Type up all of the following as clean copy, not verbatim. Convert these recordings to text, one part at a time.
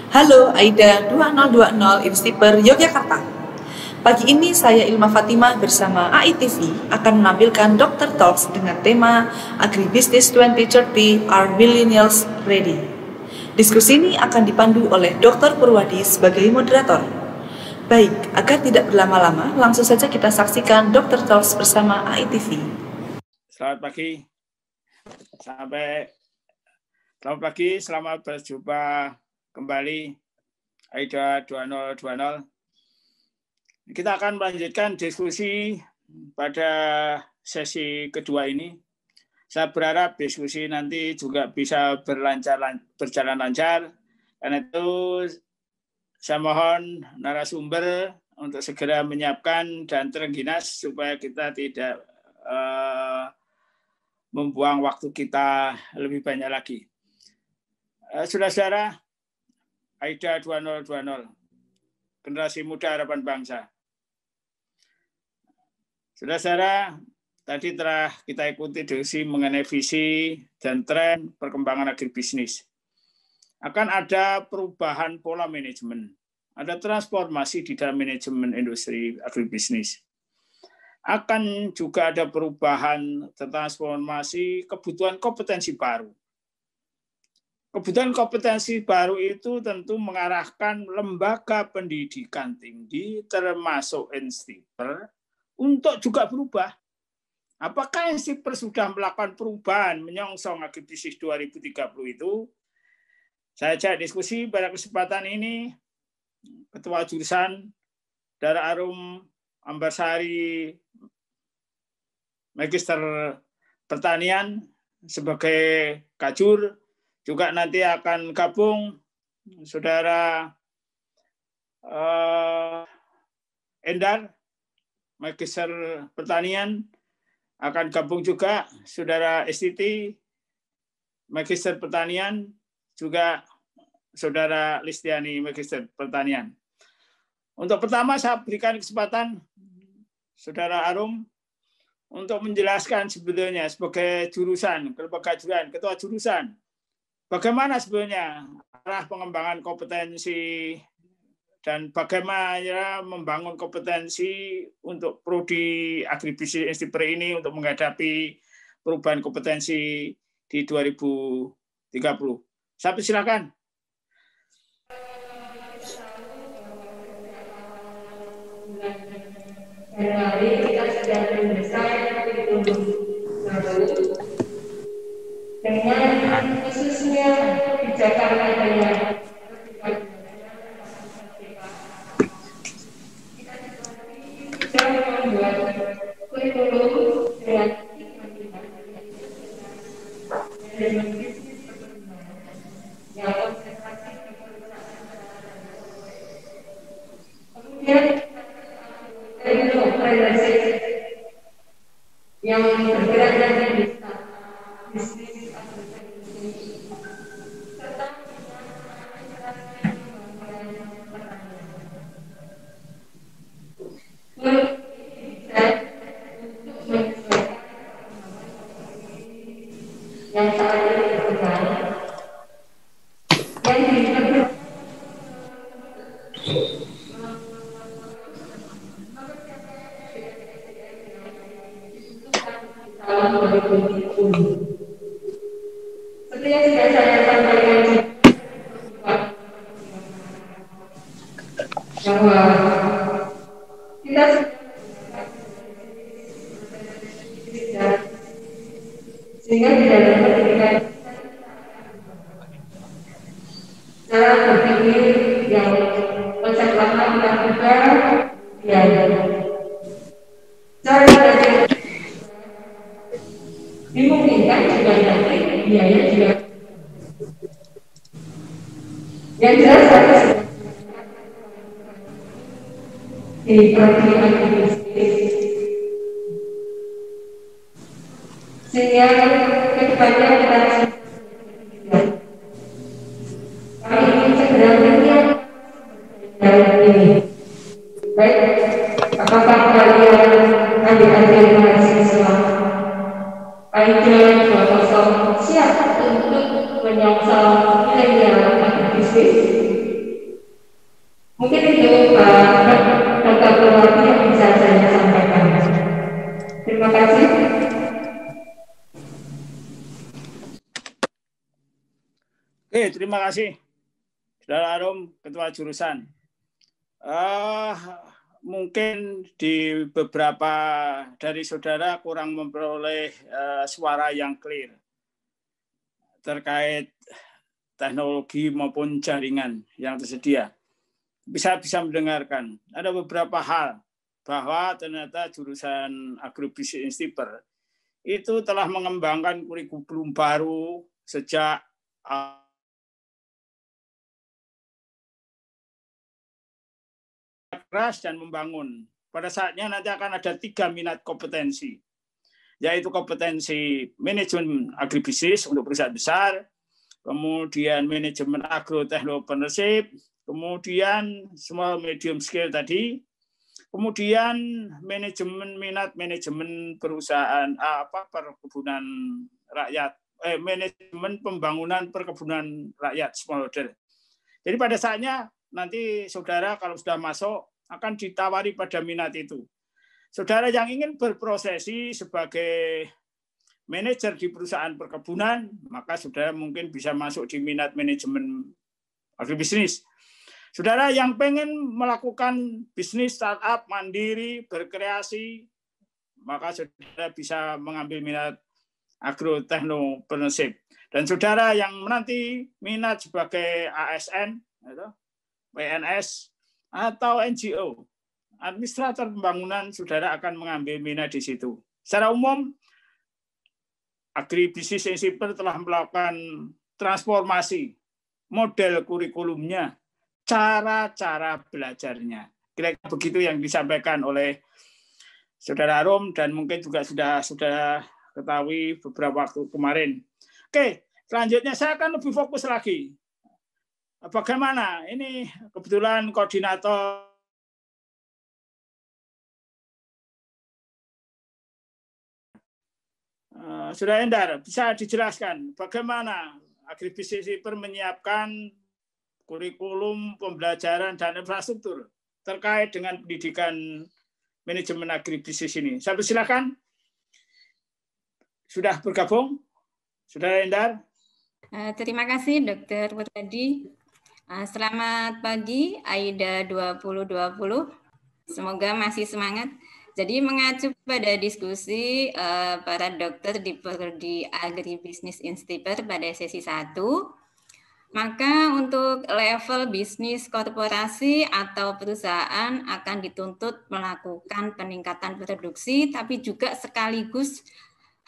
Halo Aida 2020 Instiper Yogyakarta. Pagi ini saya Ilma Fatimah bersama AITV akan menampilkan Dr. Talks dengan tema Agribusiness 2030 Are Millennials Ready? Diskusi ini akan dipandu oleh Dr. Purwadi sebagai moderator. Baik, agar tidak berlama-lama, langsung saja kita saksikan Dr. Talks bersama AITV. Selamat pagi. Selamat pagi, selamat berjumpa kembali AIDA 2020. Kita akan melanjutkan diskusi pada sesi kedua ini. Saya berharap diskusi nanti juga bisa berjalan lancar. Karena itu saya mohon narasumber untuk segera menyiapkan dan terengginas supaya kita tidak membuang waktu kita lebih banyak lagi. Saudara-saudara, AIDA 2020, generasi muda harapan bangsa. Saudara-saudara, tadi telah kita ikuti diskusi mengenai visi dan tren perkembangan agribisnis. Akan ada perubahan pola manajemen, ada transformasi di dalam manajemen industri agribisnis. Akan juga ada perubahan transformasi kebutuhan kompetensi baru. Kebutuhan kompetensi baru itu tentu mengarahkan lembaga pendidikan tinggi termasuk Instiper untuk juga berubah. Apakah Instiper sudah melakukan perubahan menyongsong agribisnis 2030 itu? Saya ajak diskusi pada kesempatan ini Ketua Jurusan Dara Arum Ambarsari Magister Pertanian sebagai Kajur. Juga nanti akan gabung Saudara Endar, Magister Pertanian, akan gabung juga Saudara Estiti, Magister Pertanian, juga Saudara Listiani, Magister Pertanian. Untuk pertama saya berikan kesempatan Saudara Arum untuk menjelaskan sebetulnya sebagai jurusan, ketua jurusan, bagaimana sebenarnya arah pengembangan kompetensi dan bagaimana membangun kompetensi untuk prodi agribisnis Instiper ini untuk menghadapi perubahan kompetensi di 2030. Saya persilakan. Januari kita sudah mendesain dengan khususnya kebijakan adanya kita membuat kurikulum dengan yang konsentrasi kemudian yang bergerak dari bisnis serta yang saat ini berkembang yang dilakukan tahun 2020. Seperti yang sudah saya sampaikan bahwa kita sehingga di dalam pendidikan cara berpikir yang konsep lama kita buka ya cara belajar dimungkinkan juga nanti biaya juga yang jelas harus di prodi agribisnis sehingga kedepannya kita kami ingin segera melihat dalam ini baik apakah kalian adik-adik mahasiswa AIDA 20 siap untuk menyongsong milenial agribisnis terima kasih. Saudara Arum, Ketua Jurusan. Mungkin di beberapa dari saudara kurang memperoleh suara yang clear terkait teknologi maupun jaringan yang tersedia. Bisa mendengarkan. Ada beberapa hal bahwa ternyata jurusan Agribisnis Instiper itu telah mengembangkan kurikulum baru sejak keras dan membangun. Pada saatnya nanti akan ada 3 minat kompetensi, yaitu kompetensi manajemen agribisnis untuk perusahaan besar, kemudian manajemen agrotechnopreneurship, kemudian small medium scale tadi, kemudian manajemen perusahaan perkebunan rakyat, manajemen pembangunan perkebunan rakyat smallholder. Jadi pada saatnya nanti saudara kalau sudah masuk akan ditawari pada minat itu. Saudara yang ingin berprofesi sebagai manajer di perusahaan perkebunan, maka saudara mungkin bisa masuk di minat manajemen agribisnis. Saudara yang pengen melakukan bisnis startup mandiri, berkreasi, maka saudara bisa mengambil minat agrotechnopreneurship. Dan saudara yang nanti minat sebagai ASN, PNS, atau NGO, administrator pembangunan, saudara akan mengambil minat di situ. Secara umum, Agribisnis Instiper telah melakukan transformasi model kurikulumnya, cara-cara belajarnya. Kira-kira begitu yang disampaikan oleh Saudara Arum dan mungkin juga sudah ketahui beberapa waktu kemarin. Oke, selanjutnya saya akan lebih fokus lagi. Bagaimana? Ini kebetulan koordinator Saudara Endar, bisa dijelaskan bagaimana Agribisnis Instiper menyiapkan kurikulum pembelajaran dan infrastruktur terkait dengan pendidikan manajemen agribisnis ini. Saya persilakan. Sudah bergabung, Saudara Endar. Terima kasih, Dr. Purwadi. Selamat pagi, AIDA 2020. Semoga masih semangat. Jadi mengacu pada diskusi para dokter di Prodi Agribisnis Instiper pada sesi 1, maka untuk level bisnis korporasi atau perusahaan akan dituntut melakukan peningkatan produksi, tapi juga sekaligus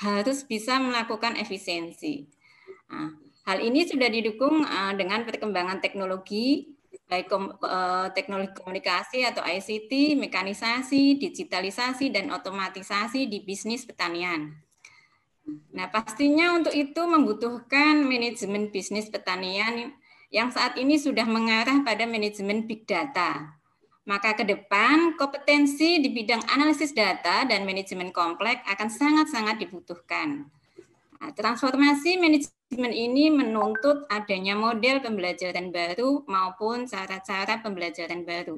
harus bisa melakukan efisiensi. Nah, hal ini sudah didukung dengan perkembangan teknologi, baik teknologi komunikasi atau ICT, mekanisasi, digitalisasi, dan otomatisasi di bisnis pertanian. Nah, pastinya untuk itu membutuhkan manajemen bisnis pertanian yang saat ini sudah mengarah pada manajemen big data. Maka ke depan kompetensi di bidang analisis data dan manajemen kompleks akan sangat-sangat dibutuhkan. Nah, transformasi manajemen ini menuntut adanya model pembelajaran baru maupun cara-cara pembelajaran baru.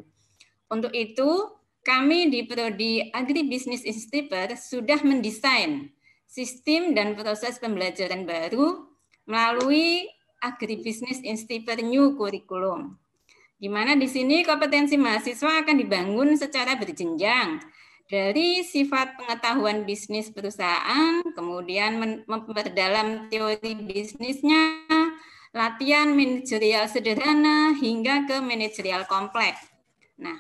Untuk itu, kami di Prodi Agribisnis Instiper sudah mendesain sistem dan proses pembelajaran baru melalui Agribisnis Instiper New Curriculum, di mana di sini kompetensi mahasiswa akan dibangun secara berjenjang dari sifat pengetahuan bisnis perusahaan, kemudian memperdalam teori bisnisnya, latihan manajerial sederhana, hingga ke manajerial kompleks. Nah,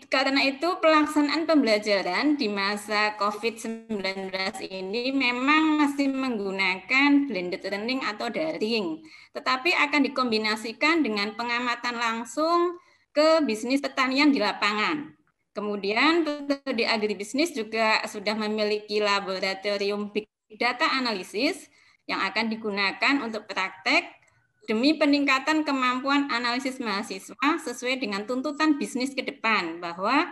karena itu pelaksanaan pembelajaran di masa COVID-19 ini memang masih menggunakan blended learning atau daring, tetapi akan dikombinasikan dengan pengamatan langsung ke bisnis pertanian di lapangan. Kemudian di agribisnis juga sudah memiliki laboratorium big data analisis yang akan digunakan untuk praktek demi peningkatan kemampuan analisis mahasiswa sesuai dengan tuntutan bisnis ke depan, bahwa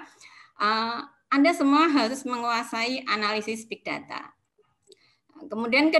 Anda semua harus menguasai analisis big data. Kemudian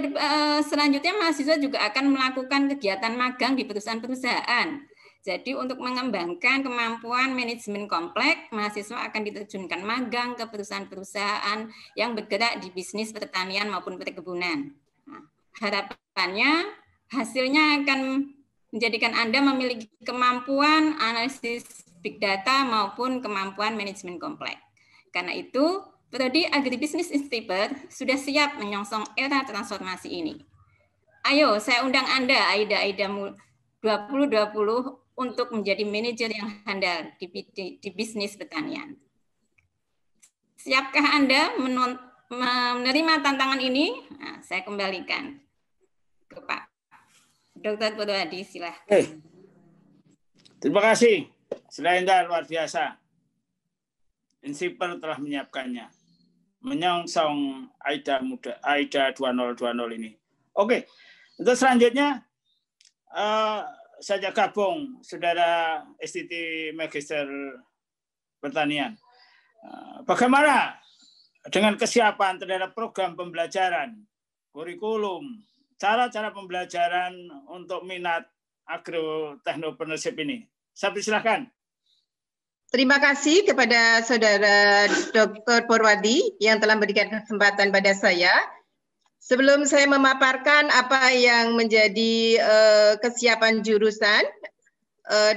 selanjutnya mahasiswa juga akan melakukan kegiatan magang di perusahaan-perusahaan. Jadi untuk mengembangkan kemampuan manajemen kompleks, mahasiswa akan diterjunkan magang ke perusahaan-perusahaan yang bergerak di bisnis pertanian maupun perkebunan. Nah, harapannya hasilnya akan menjadikan Anda memiliki kemampuan analisis big data maupun kemampuan manajemen kompleks. Karena itu, Prodi Agribisnis INSTIPER sudah siap menyongsong era transformasi ini. Ayo, saya undang Anda, Aida 2020, untuk menjadi manajer yang handal di bisnis pertanian. Siapkah Anda menerima tantangan ini? Nah, saya kembalikan ke Pak Dr. Purwadi, silahkan. Terima kasih. Sudah indah, luar biasa. INSTIPER telah menyiapkannya. Menyongsong AIDA 2020 ini. Oke, untuk selanjutnya saya gabung Saudara STT Magister Pertanian. Bagaimana dengan kesiapan terhadap program pembelajaran, kurikulum, cara-cara pembelajaran untuk minat agrotechnopreneurship ini? Saya persilahkan. Terima kasih kepada Saudara Dr. Purwadi yang telah memberikan kesempatan pada saya. Sebelum saya memaparkan apa yang menjadi kesiapan jurusan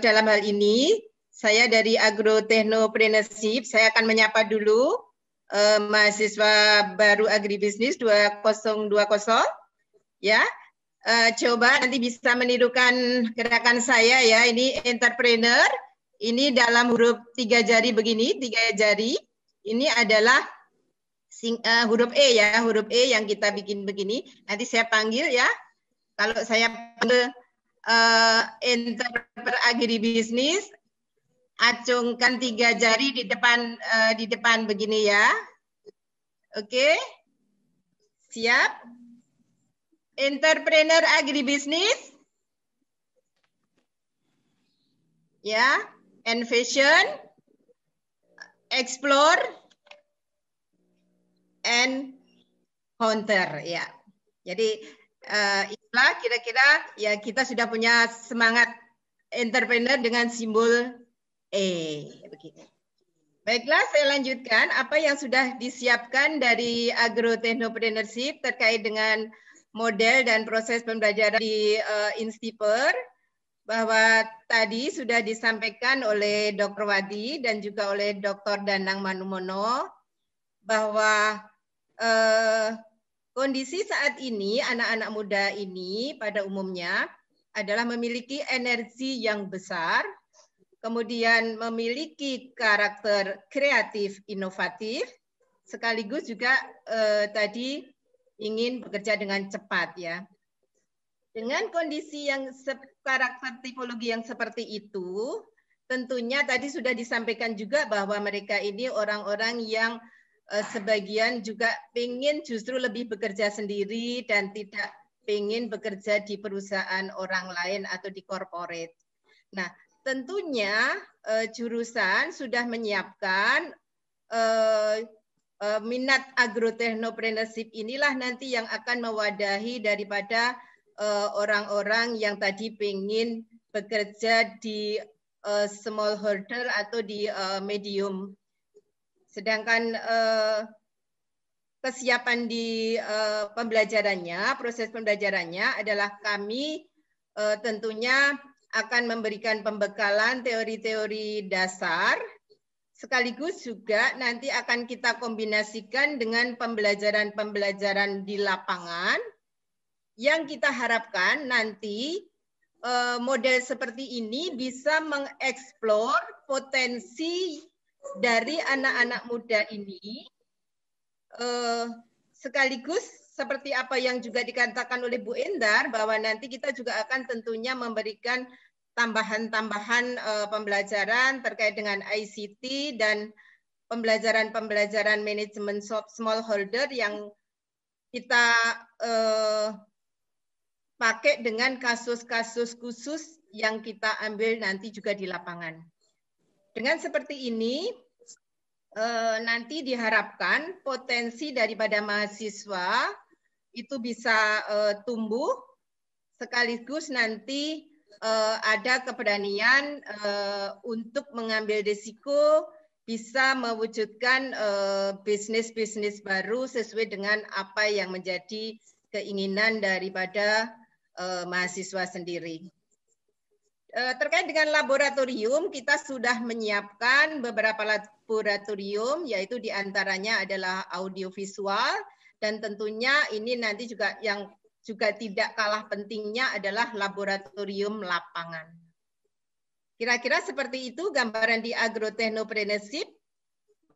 dalam hal ini, saya dari Agrotechnopreneurship, saya akan menyapa dulu mahasiswa baru agribisnis 2020, ya. Coba nanti bisa menirukan gerakan saya ya, ini entrepreneur. Ini dalam huruf 3 jari begini, 3 jari. Ini adalah huruf E ya, huruf E yang kita bikin begini. Nanti saya panggil ya. Kalau saya panggil entrepreneur agribisnis, acungkan 3 jari di depan begini ya. Oke. Siap? Entrepreneur agribisnis. Ya. Envision, explore, and hunter ya. Jadi itulah kira-kira ya, kita sudah punya semangat entrepreneur dengan simbol E. Begitu. Baiklah, saya lanjutkan apa yang sudah disiapkan dari Agrotechnopreneurship terkait dengan model dan proses pembelajaran di INSTIPER. Bahwa tadi sudah disampaikan oleh Dr. Wadi dan juga oleh Dr. Danang Manumono bahwa kondisi saat ini anak-anak muda ini pada umumnya adalah memiliki energi yang besar, kemudian memiliki karakter kreatif inovatif, sekaligus juga tadi ingin bekerja dengan cepat ya. Dengan kondisi yang karakter tipologi yang seperti itu, tentunya tadi sudah disampaikan juga bahwa mereka ini orang-orang yang sebagian juga ingin justru lebih bekerja sendiri dan tidak ingin bekerja di perusahaan orang lain atau di corporate. Nah, tentunya jurusan sudah menyiapkan minat agrotechnopreneurship inilah nanti yang akan mewadahi daripada orang-orang yang tadi ingin bekerja di smallholder atau di medium. Sedangkan kesiapan di pembelajarannya, proses pembelajarannya adalah kami tentunya akan memberikan pembekalan teori-teori dasar, sekaligus juga nanti akan kita kombinasikan dengan pembelajaran-pembelajaran di lapangan, yang kita harapkan nanti model seperti ini bisa mengeksplor potensi dari anak-anak muda ini, sekaligus seperti apa yang juga dikatakan oleh Bu Endar, bahwa nanti kita juga akan tentunya memberikan tambahan-tambahan pembelajaran terkait dengan ICT dan pembelajaran-pembelajaran manajemen smallholder yang kita pakai dengan kasus-kasus khusus yang kita ambil nanti juga di lapangan. Dengan seperti ini, nanti diharapkan potensi daripada mahasiswa itu bisa tumbuh, sekaligus nanti ada keberanian untuk mengambil risiko, bisa mewujudkan bisnis-bisnis baru sesuai dengan apa yang menjadi keinginan daripada mahasiswa sendiri. Terkait dengan laboratorium, kita sudah menyiapkan beberapa laboratorium, yaitu diantaranya adalah audiovisual, dan tentunya ini nanti juga yang juga tidak kalah pentingnya adalah laboratorium lapangan. Kira-kira seperti itu gambaran di agrotechnopreneurship.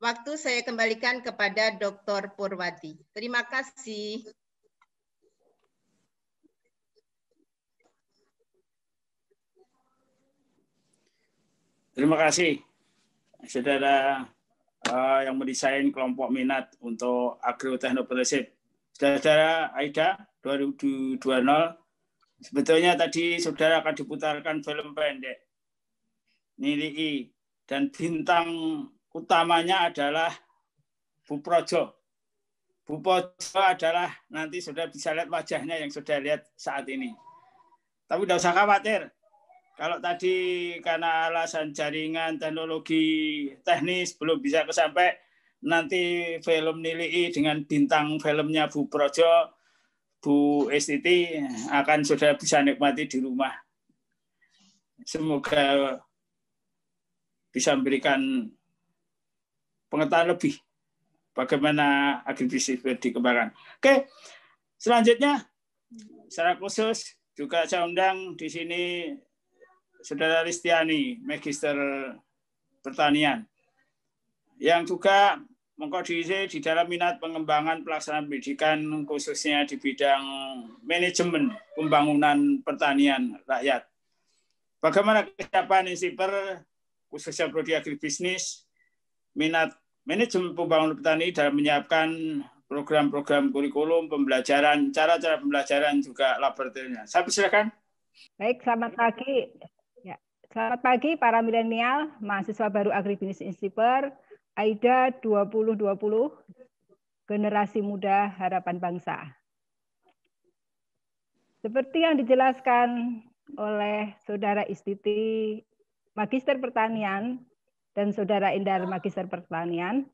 Waktu saya kembalikan kepada Dr. Purwadi. Terima kasih. Terima kasih, saudara yang mendesain kelompok minat untuk agrotechnopreneurship. Saudara Aida 2020, sebetulnya tadi saudara akan diputarkan film pendek Nilii, dan bintang utamanya adalah Bu Projo. Bu Projo adalah, nanti saudara bisa lihat wajahnya yang sudah lihat saat ini. Tapi tidak usah khawatir. Kalau tadi karena alasan jaringan teknologi teknis belum bisa kesampai, nanti film Nilii dengan bintang filmnya Bu Projo, Bu Estiti akan sudah bisa nikmati di rumah. Semoga bisa memberikan pengetahuan lebih bagaimana agribisnis dikembangkan. Oke, selanjutnya secara khusus juga saya undang di sini Saudara Listiani, Magister Pertanian, yang juga mengkoordinasi di dalam minat pengembangan pelaksanaan pendidikan khususnya di bidang manajemen pembangunan pertanian rakyat. Bagaimana kesiapan INSIPER khususnya prodi agribisnis minat manajemen pembangunan petani dalam menyiapkan program-program kurikulum pembelajaran, cara-cara pembelajaran juga laboratoriumnya. Saya persilakan. Baik, selamat pagi. Selamat pagi para milenial, mahasiswa baru agribisnis INSIPER, AIDA 2020, generasi muda harapan bangsa. Seperti yang dijelaskan oleh Saudara Istiti, Magister Pertanian, dan Saudara Indar, Magister Pertanian,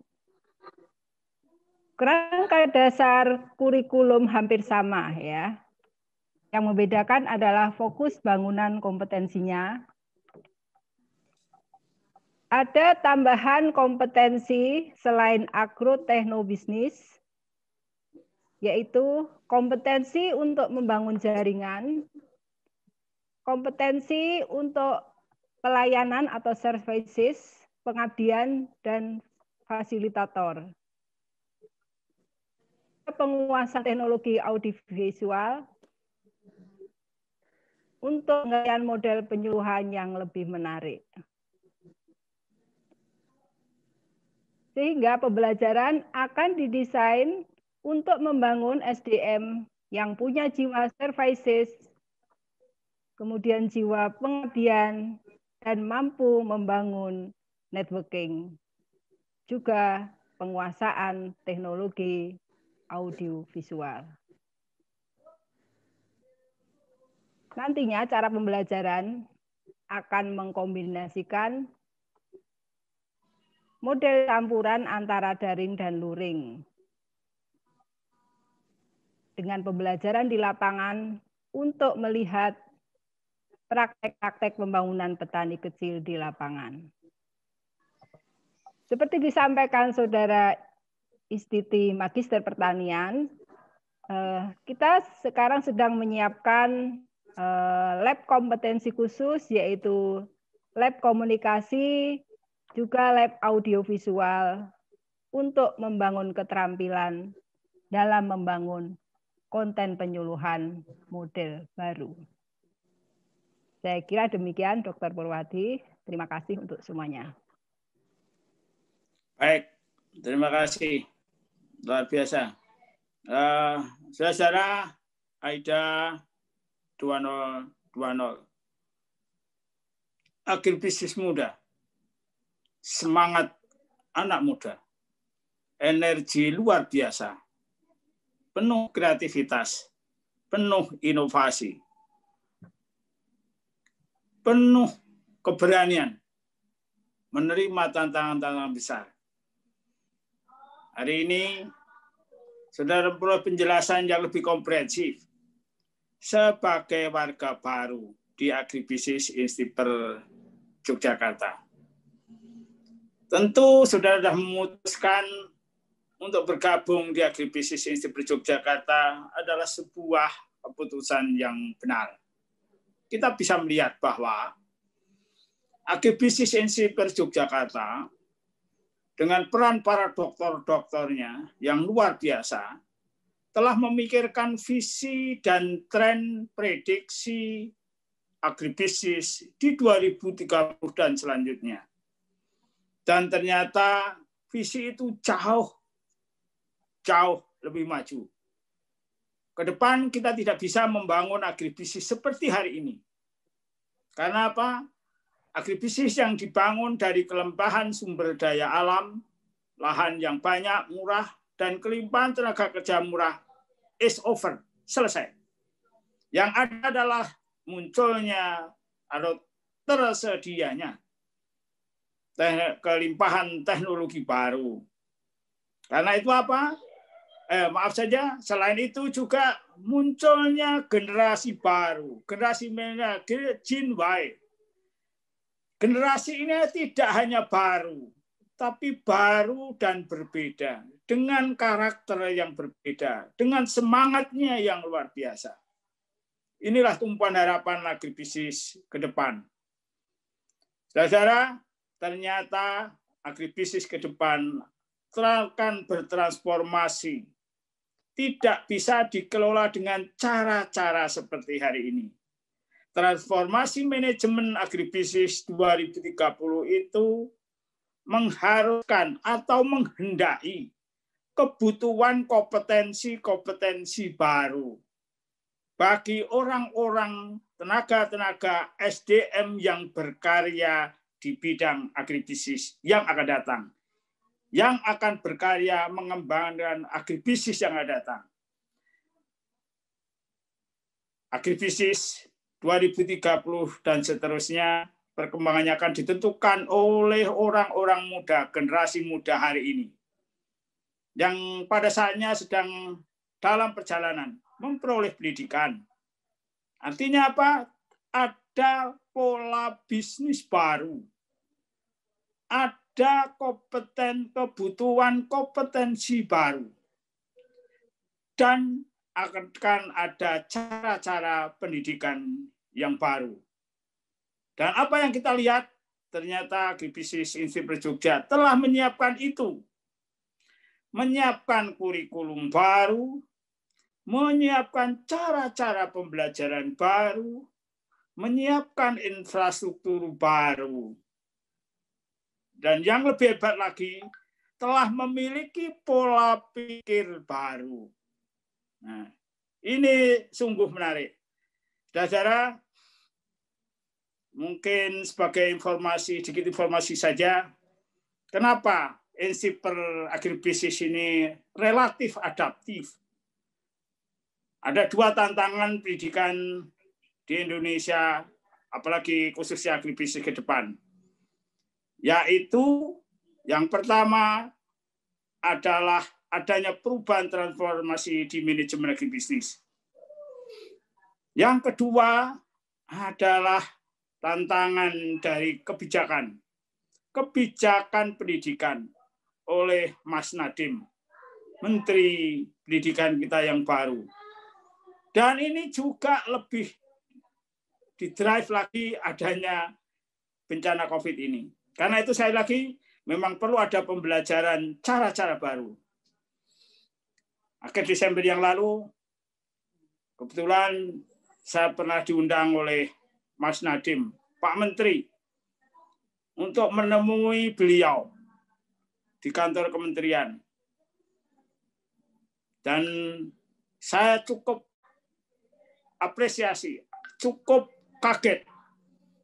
kerangka dasar kurikulum hampir sama ya. Yang membedakan adalah fokus bangunan kompetensinya. Ada tambahan kompetensi selain agrotechnobisnis, yaitu kompetensi untuk membangun jaringan, kompetensi untuk pelayanan atau services, pengabdian, dan fasilitator. Penguasaan teknologi audiovisual untuk pengalihan model penyuluhan yang lebih menarik. Sehingga pembelajaran akan didesain untuk membangun SDM yang punya jiwa services, kemudian jiwa pengabdian, dan mampu membangun networking. Juga penguasaan teknologi audiovisual. Nantinya cara pembelajaran akan mengkombinasikan model campuran antara daring dan luring. Dengan pembelajaran di lapangan untuk melihat praktek-praktek pembangunan petani kecil di lapangan. Seperti disampaikan Saudara Istiti Magister Pertanian, kita sekarang sedang menyiapkan lab kompetensi khusus, yaitu lab komunikasi, juga lab audiovisual untuk membangun keterampilan dalam membangun konten penyuluhan model baru. Saya kira demikian, Dr. Purwadi. Terima kasih untuk semuanya. Baik, terima kasih. Luar biasa. Saudara AIDA 2020. Agribisnis muda. Semangat anak muda, energi luar biasa, penuh kreativitas, penuh inovasi, penuh keberanian menerima tantangan-tantangan besar. Hari ini, saudara perlu penjelasan yang lebih komprehensif sebagai warga baru di Agribisnis Instiper Yogyakarta. Tentu saudara sudah memutuskan untuk bergabung di Agribisnis Instiper Yogyakarta adalah sebuah keputusan yang benar. Kita bisa melihat bahwa Agribisnis Instiper Yogyakarta dengan peran para dokter-dokternya yang luar biasa telah memikirkan visi dan tren prediksi agribisnis di 2030 dan selanjutnya. Dan ternyata visi itu jauh lebih maju. Ke depan kita tidak bisa membangun agribisnis seperti hari ini. Karena apa? Agribisnis yang dibangun dari kelimpahan sumber daya alam, lahan yang banyak, murah, dan kelimpahan tenaga kerja murah is over, selesai. Yang ada adalah munculnya atau tersedianya kelimpahan teknologi baru. Karena itu apa? Selain itu juga munculnya generasi baru, generasi Gen Y. Generasi ini tidak hanya baru, tapi baru dan berbeda, dengan karakter yang berbeda, dengan semangatnya yang luar biasa. Inilah tumpuan harapan agribisnis ke depan. Saudara, ternyata agribisnis ke depan akan bertransformasi. Tidak bisa dikelola dengan cara-cara seperti hari ini. Transformasi manajemen agribisnis 2030 itu mengharuskan atau menghendaki kebutuhan kompetensi-kompetensi baru bagi orang-orang tenaga-tenaga SDM yang berkarya di bidang agribisnis yang akan datang, yang akan berkarya mengembangkan agribisnis yang akan datang. Agribisnis 2030 dan seterusnya perkembangannya akan ditentukan oleh orang-orang muda, generasi muda hari ini, yang pada saatnya sedang dalam perjalanan memperoleh pendidikan. Artinya apa? Ada pola bisnis baru. Ada kebutuhan kompetensi baru. Dan akan ada cara-cara pendidikan yang baru. Dan apa yang kita lihat, ternyata Agribisnis Instiper Jogja telah menyiapkan itu. Menyiapkan kurikulum baru, menyiapkan cara-cara pembelajaran baru, menyiapkan infrastruktur baru. Dan yang lebih hebat lagi, telah memiliki pola pikir baru. Nah, ini sungguh menarik. Saudara, mungkin sebagai sedikit informasi saja, kenapa Instiper Agribisnis ini relatif adaptif. Ada dua tantangan pendidikan di Indonesia, apalagi khususnya agribisnis ke depan. Yaitu yang pertama adalah adanya perubahan transformasi di manajemen agribisnis. Yang kedua adalah tantangan dari kebijakan pendidikan oleh Mas Nadiem, Menteri Pendidikan kita yang baru. Dan ini juga lebih didrive lagi adanya bencana COVID ini. Karena itu sekali lagi memang perlu ada pembelajaran cara-cara baru. Akhir Desember yang lalu, kebetulan saya pernah diundang oleh Mas Nadiem, Pak Menteri, untuk menemui beliau di kantor kementerian. Dan saya cukup apresiasi, cukup kaget.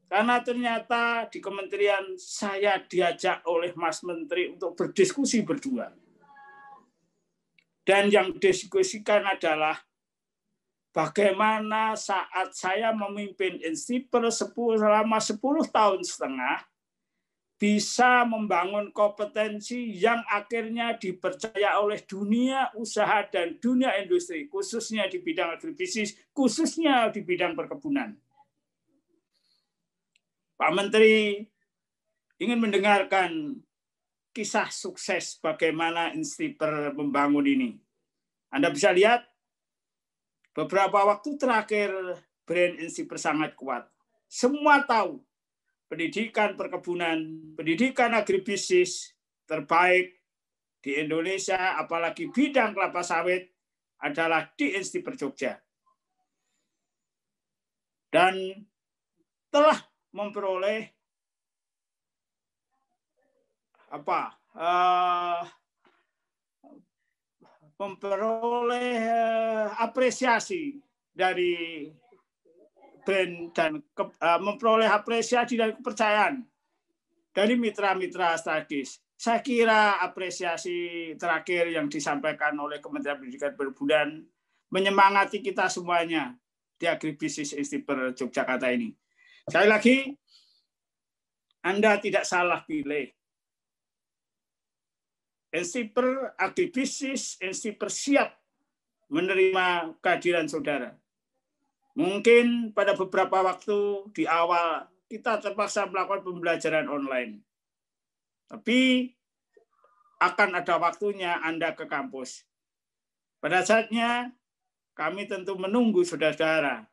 Karena ternyata di kementerian saya diajak oleh Mas Menteri untuk berdiskusi berdua. Dan yang didiskusikan adalah bagaimana saat saya memimpin Instiper selama 10 tahun setengah, bisa membangun kompetensi yang akhirnya dipercaya oleh dunia usaha dan dunia industri, khususnya di bidang agribisnis, khususnya di bidang perkebunan. Pak Menteri ingin mendengarkan kisah sukses bagaimana Instiper membangun ini. Anda bisa lihat beberapa waktu terakhir brand Instiper sangat kuat. Semua tahu pendidikan perkebunan, pendidikan agribisnis terbaik di Indonesia, apalagi bidang kelapa sawit, adalah di Instiper Jogja. Dan telah memperoleh apresiasi dari brand dan memperoleh apresiasi dan kepercayaan dari mitra-mitra strategis. Saya kira apresiasi terakhir yang disampaikan oleh Kementerian Pendidikan Perkebunan menyemangati kita semuanya di agribisnis Instiper Yogyakarta ini. Sekali lagi, Anda tidak salah pilih. Instiper agribisnis, Instiper siap menerima kehadiran saudara. Mungkin pada beberapa waktu di awal kita terpaksa melakukan pembelajaran online. Tapi akan ada waktunya Anda ke kampus. Pada saatnya kami tentu menunggu saudara-saudara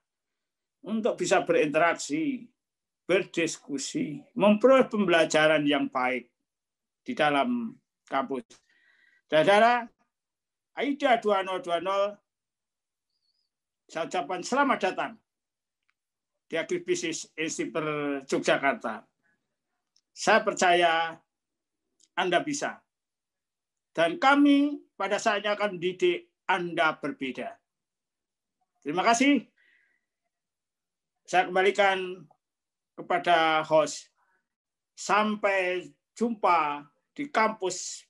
untuk bisa berinteraksi, berdiskusi, memperoleh pembelajaran yang baik di dalam kampus. Saudara, AIDA 2020, saya ucapkan selamat datang di Agribisnis Instiper Yogyakarta. Saya percaya Anda bisa. Dan kami pada saatnya akan mendidik Anda berbeda. Terima kasih. Saya kembalikan kepada host. Sampai jumpa di kampus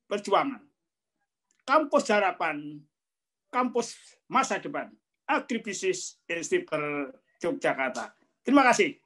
perjuangan, kampus harapan, kampus masa depan, Agribisnis Instiper Yogyakarta. Terima kasih.